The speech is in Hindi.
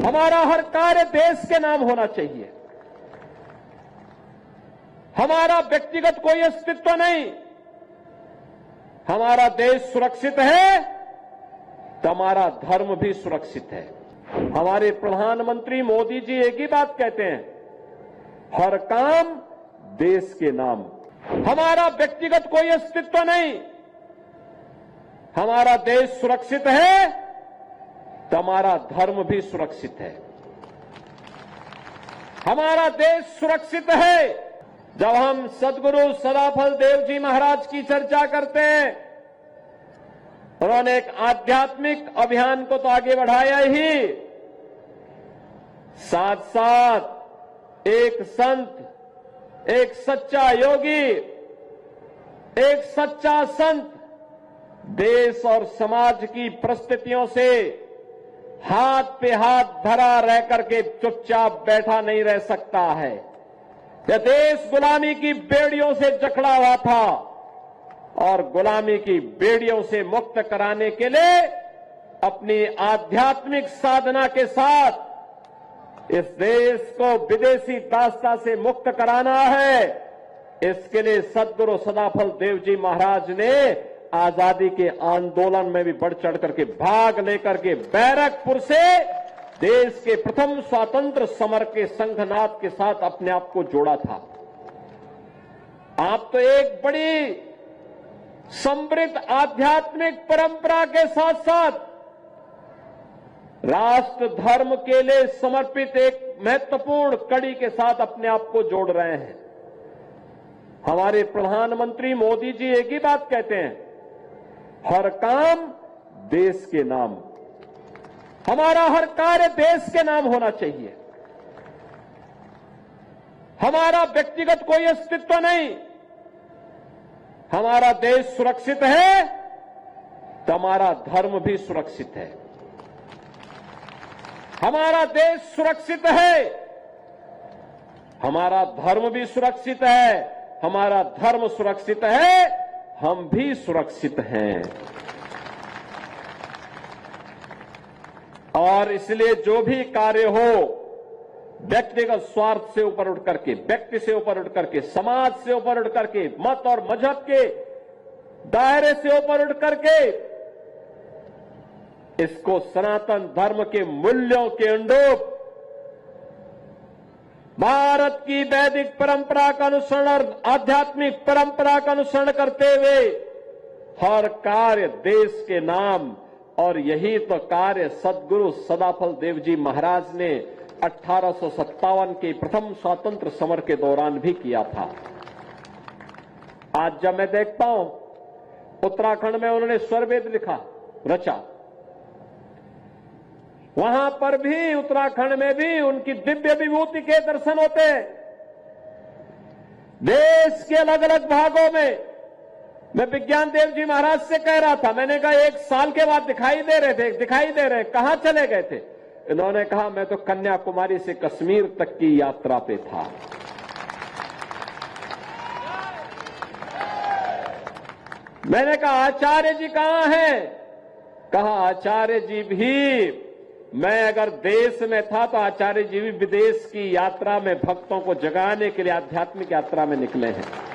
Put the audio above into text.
हमारा हर कार्य देश के नाम होना चाहिए। हमारा व्यक्तिगत कोई अस्तित्व नहीं। हमारा देश सुरक्षित है तो हमारा धर्म भी सुरक्षित है। हमारे प्रधानमंत्री मोदी जी एक ही बात कहते हैं, हर काम देश के नाम। हमारा व्यक्तिगत कोई अस्तित्व नहीं। हमारा देश सुरक्षित है तो हमारा धर्म भी सुरक्षित है। हमारा देश सुरक्षित है। जब हम सदगुरु सदाफल देव जी महाराज की चर्चा करते हैं, उन्होंने एक आध्यात्मिक अभियान को तो आगे बढ़ाया ही, साथ साथ एक संत, एक सच्चा योगी, एक सच्चा संत देश और समाज की परिस्थितियों से हाथ पे हाथ धरा रह करके चुपचाप बैठा नहीं रह सकता है। यह देश गुलामी की बेड़ियों से जकड़ा हुआ था और गुलामी की बेड़ियों से मुक्त कराने के लिए अपनी आध्यात्मिक साधना के साथ इस देश को विदेशी दास्ता से मुक्त कराना है। इसके लिए सदगुरु सदाफल देव जी महाराज ने आजादी के आंदोलन में भी बढ़ चढ़ करके भाग लेकर के बैरकपुर से देश के प्रथम स्वतंत्र समर के संघनाद के साथ अपने आप को जोड़ा था। आप तो एक बड़ी समृद्ध आध्यात्मिक परंपरा के साथ साथ राष्ट्र धर्म के लिए समर्पित एक महत्वपूर्ण कड़ी के साथ अपने आप को जोड़ रहे हैं। हमारे प्रधानमंत्री मोदी जी एक ही बात कहते हैं, हर काम देश के नाम। हमारा हर कार्य देश के नाम होना चाहिए। हमारा व्यक्तिगत कोई अस्तित्व नहीं। हमारा देश सुरक्षित है तो हमारा धर्म भी सुरक्षित है। हमारा देश सुरक्षित है, हमारा धर्म भी सुरक्षित है। हमारा धर्म सुरक्षित है, हम भी सुरक्षित हैं। और इसलिए जो भी कार्य हो, व्यक्तिगत स्वार्थ से ऊपर उठ करके, व्यक्ति से ऊपर उठ करके, समाज से ऊपर उठ करके, मत और मजहब के दायरे से ऊपर उठ करके इसको सनातन धर्म के मूल्यों के अनुरूप भारत की वैदिक परंपरा का अनुसरण और आध्यात्मिक परंपरा का अनुसरण करते हुए हर कार्य देश के नाम। और यही तो कार्य सदगुरु सदाफल देव जी महाराज ने 1857 के प्रथम स्वतंत्र समर के दौरान भी किया था। आज जब मैं देखता हूं, उत्तराखंड में उन्होंने स्वरवेद लिखा, रचा, वहां पर भी, उत्तराखंड में भी उनकी दिव्य विभूति के दर्शन होते हैं। देश के अलग अलग भागों में, मैं विज्ञान देव जी महाराज से कह रहा था, मैंने कहा 1 साल के बाद दिखाई दे रहे, कहां चले गए थे? इन्होंने कहा मैं तो कन्याकुमारी से कश्मीर तक की यात्रा पे था। मैंने कहा आचार्य जी कहां हैं? कहा आचार्य जी भी, मैं अगर देश में था तो आचार्य जी भी विदेश की यात्रा में भक्तों को जगाने के लिए आध्यात्मिक यात्रा में निकले हैं।